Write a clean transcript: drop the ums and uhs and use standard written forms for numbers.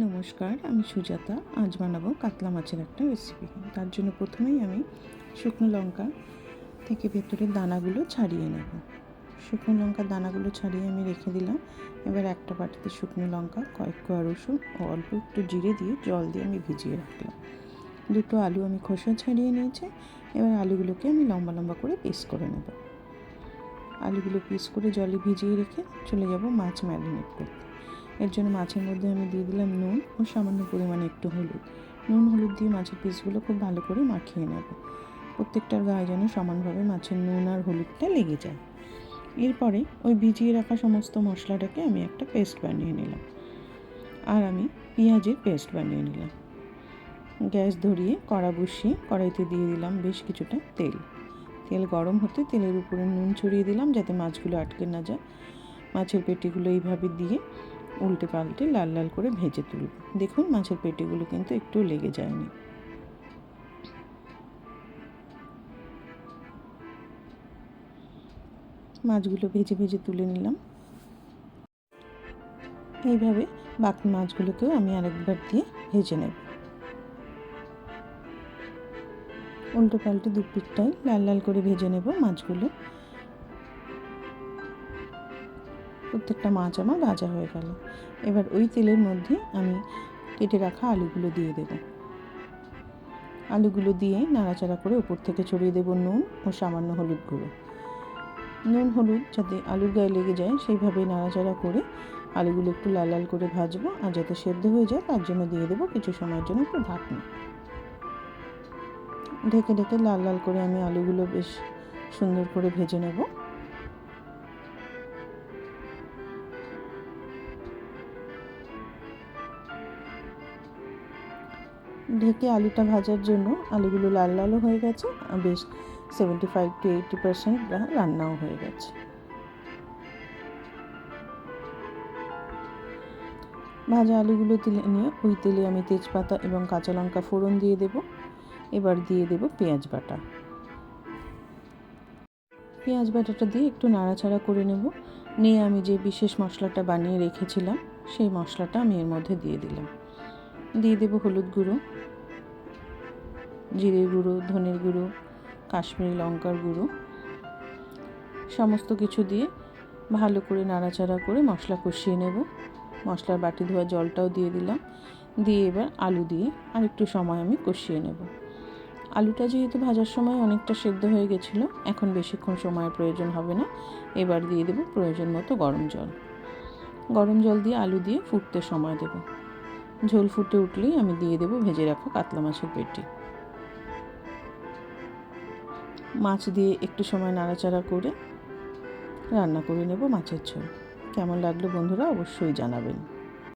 নমস্কার, আমি সুজাতা। আজ বানাবো কাতলা মাছের একটা রেসিপি। তার জন্য প্রথমেই আমি শুকনো লঙ্কা থেকে ভেতরের দানাগুলো ছাড়িয়ে নেব। শুকনো লঙ্কার দানাগুলো ছাড়িয়ে আমি রেখে দিলাম। এবার একটা বাটিতে শুকনো লঙ্কা, কয়েক কোয়া রসুন ও অল্প একটু জিরে দিয়ে জল দিয়ে আমি ভিজিয়ে রাখলাম। দুটো আলু আমি খোসা ছাড়িয়ে নিয়েছি। এবার আলুগুলোকে আমি লম্বা লম্বা করে পিস করে নেব। আলুগুলো পিস করে জলে ভিজিয়ে রেখে চলে যাব মাছ ম্যারিনেট করতে। এর জন্য মাছের মধ্যে আমি দিয়ে দিলাম নুন ও সামান্য পরিমাণে একটু হলুদ। নুন হলুদ দিয়ে মাছের পিসগুলো খুব ভালো করে মাখিয়ে নেব। প্রত্যেকটার গায়ে যেন সমানভাবে মাছের নুন আর হলুদটা লেগে যায়। এরপরে ওই ভিজিয়ে রাখা সমস্ত মশলাটাকে আমি একটা পেস্ট বানিয়ে নিলাম। আর আমি পেঁয়াজের পেস্ট বানিয়ে নিলাম। গ্যাস ধরিয়ে কড়া বসিয়ে কড়াইতে দিয়ে দিলাম বেশ কিছুটা তেল। তেল গরম হতে তেলের উপরে নুন ছড়িয়ে দিলাম যাতে মাছগুলো আটকে না যায়। মাছের পেটিগুলো এইভাবে দিয়ে উল্টে পাল্টে লাল লাল করে ভেজে তুলব। দেখুন মাছের পেটিগুলো কিন্তু একটু লেগে যায়নি। মাছগুলো ভেজে ভেজে তুলে নিলাম। এইভাবে বাকি মাছগুলোকেও আমি আরেকবার দিয়ে ভেজে নেব। উল্টো পাল্টে দু পিঠটাই লাল লাল করে ভেজে নেব মাছগুলো। প্রত্যেকটা মাছ আমার ভাজা হয়ে গেল। এবার ওই তেলের মধ্যে আমি কেটে রাখা আলুগুলো দিয়ে দেব। আলুগুলো দিয়ে নাড়াচাড়া করে উপর থেকে ছড়িয়ে দেব নুন ও সামান্য হলুদ গুঁড়ো। নুন হলুদ যাতে আলুর গায়ে লেগে যায় সেইভাবে নাড়াচাড়া করে আলুগুলো একটু লাল লাল করে ভাজবো। আর যাতে সেদ্ধ হয়ে যায় তার জন্য দিয়ে দেবো কিছু সময়ের জন্য একটু ঢাকনা। ঢেকে ঢেকে লাল লাল করে আমি আলুগুলো বেশ সুন্দর করে ভেজে নেব। ঢেকে আলুটা ভাজার জন্য আলুগুলো লাল লালও হয়ে গেছে, বেশ 75 to 80% রান্নাও হয়ে গেছে। ভাজা আলুগুলো তুলে নিয়ে ওই তেলে আমি তেজপাতা এবং কাঁচা লঙ্কা ফোড়ন দিয়ে দেব। এবার দিয়ে দেব পেঁয়াজ বাটা। পেঁয়াজ বাটাটা দিয়ে একটু নাড়াচাড়া করে নেব। নিয়ে আমি যে বিশেষ মশলাটা বানিয়ে রেখেছিলাম সেই মশলাটা আমি এর মধ্যে দিয়ে দিলাম। দিয়ে দেব হলুদ গুঁড়ো, জিরের গুঁড়ো, ধনের গুঁড়ো, কাশ্মীরি লঙ্কার গুঁড়ো, সমস্ত কিছু দিয়ে ভালো করে নাড়াচাড়া করে মশলা কষিয়ে নেব। মশলার বাটি ধোয়া জলটাও দিয়ে দিলাম। দিয়ে এবার আলু দিয়ে আর একটু সময় আমি কষিয়ে নেব। আলুটা যেহেতু ভাজার সময় অনেকটা সেদ্ধ হয়ে গেছিলো, এখন বেশিক্ষণ সময়ের প্রয়োজন হবে না। এবার দিয়ে দেব প্রয়োজন মতো গরম জল। গরম জল দিয়ে আলু দিয়ে ফুটতে সময় দেব। ঝোল ফুটে উঠলেই আমি দিয়ে দেব ভেজে রাখা কাতলা মাছের পেটি। মাছ দিয়ে একটু সময় নাড়াচাড়া করে রান্না করে নেব মাছের ঝোল। কেমন লাগলো বন্ধুরা অবশ্যই জানাবেন।